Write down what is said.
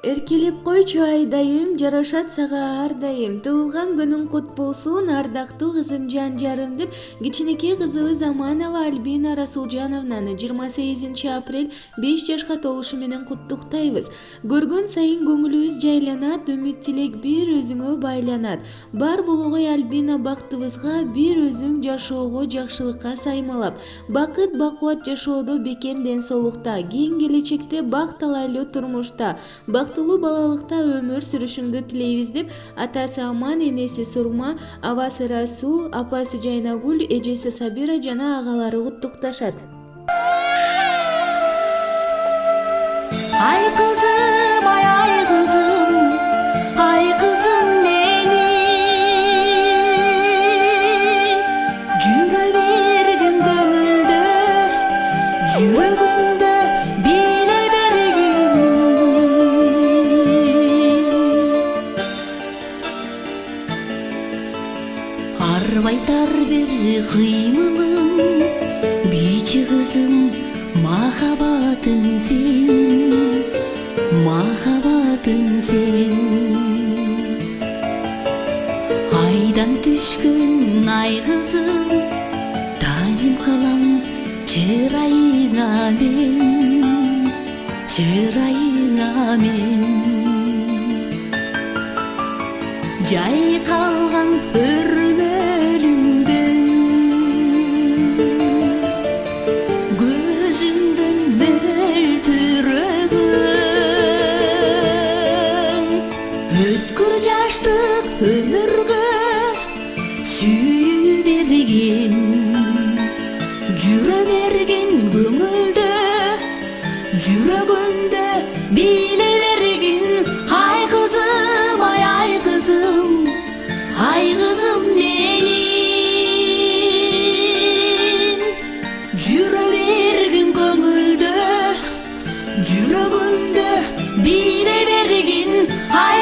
Эркелеп койчу айдайым, жарашат сага ар дайым. Туулган күнүң кут болсун, ардактуу кызым жан жарым деп кичинекей кызыбыз Аманова Альбина Расулжановнаны 28 апрель 5 жашка толушу менен куттуктайбыз. Көргөн сайын көңүлүбүз жайланат, үмүт тилек бир өзүңө байланат. Бар булугай Альбина бактыбызга, бир өзүң жашоого, жакшылыкка саймалап. Бакыт бакубат жашоодо, бекем ден соолукта, кийин келечекте бак талайлуу турмушта, бактылуу балалыкта өмүр сүрүшүңдү тилейбиз деп атасы Аман, энеси Сурма, абасы Расул, апасы Жайнагүл, эжеси Сабира жана агалары Куттукташат. Ай кызым, ай кызым, ай кызым менин, жүрө берген көңүлдө, жүрөгүмдө биле бергин. Арбайтар бир кыймылым, бичи кызым, махаббатым сен, махаббатым сен. Айдан түшкөн ай кызым, тазим кылам чырайыңа мен, чырайыңа мен. Жайкалган өрмөлүмдөн, көзүңдөн мөлтүрөгөн, өткүр жаштык өмүргө сүйүү берген, жүрө берген көңүлдө, жүрөгүмдө биле бергин. Ай кызым, ай кызым, ай кызым менин, жүрө берген көңүлдө, жүрөгүмдө биле бергин. Ай